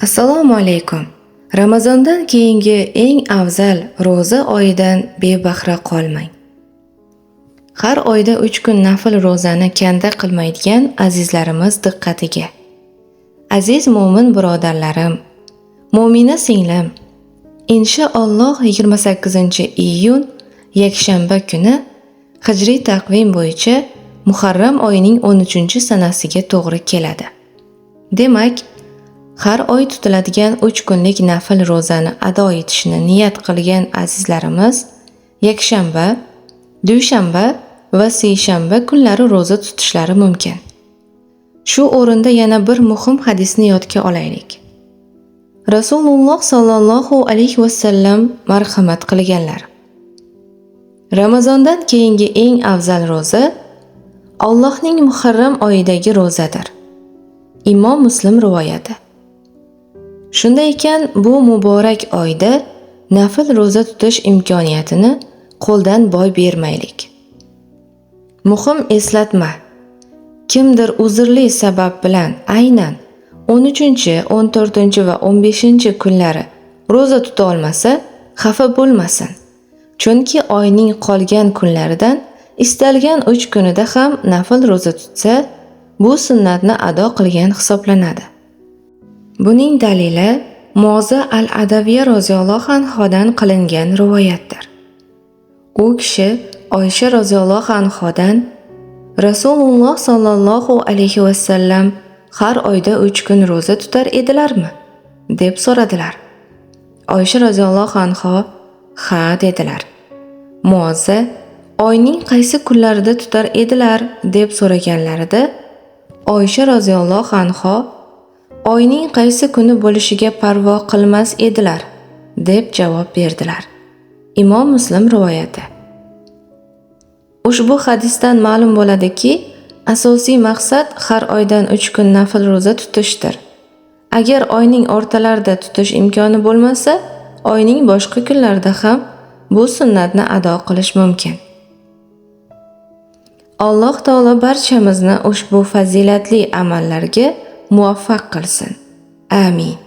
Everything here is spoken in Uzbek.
Assalomu alaykum. Ramazondan keyingi eng afzal ro'za oyidan bebahra qolmang. Har oyda 3 kun nafl ro'zani kanda qilmaydigan azizlarimiz diqqatiga. Aziz mo'min birodarlarim, mo'mina singlim, inshaalloh 28-iyun yakshanba kuni hijriy taqvim bo'yicha Muharram oyining 13-sanasiga to'g'ri keladi. Demak, har oy tutiladigan 3 kunlik nafl ro'zani ado etishni niyat qilgan azizlarimiz yakshanba, dushanba va seshanba kunlari ro'za tutishlari mumkin. Shu o'rinda yana bir muhim hadisni yodga olaylik. Rasululloh sallallohu alayhi vasallam marhamat qilganlar: Ramazondan keyingi eng afzal ro'za Allohning Muharram oyidagi ro'zadir. Imom Muslim rivoyati. Shunday ekan, bu muborak oyda nafl ro'za tutish imkoniyatini qo'ldan boy bermaylik. Muhim eslatma: kimdir uzrli sabab bilan aynan 13, 14 va 15 kunlari ro'za tuta olmasa, xafa bo'lmasin. Chunki oyning qolgan kunlaridan istalgan 3 kunida ham nafl ro'za tutsa, bu sunnatni ado qilgan hisoblanadi. Buning dalili Muoza al-Adaviyya roziyallohu anhodan qilingan rivoyatdir. U kishi Oysha roziyallohu anhodan Rasululloh sallallohu alayhi vasallam har oyda 3 kun ro'za tutar edilarmi deb so'radilar. Oysha roziyallohu anho ha dedilar. Muoza oyning qaysi kunlarida tutar edilar deb so'raganlarida Oysha roziyallohu anho oyning qaysi kuni bo'lishiga parvo qilmas edilar deb javob berdilar. Imom Muslim rivoyati. Ushbu hadisdan ma'lum bo'ladiki, asosiy maqsad har oydan 3 kun nafl ro'za tutishdir. Agar oyning o'rtalarida tutish imkoni bo'lmasa, oyning boshqa kunlarida ham bu sunnatni ado qilish mumkin. Alloh taolo barchamizni ushbu fazilatli amallarga muvaffaq qilsin. Amin.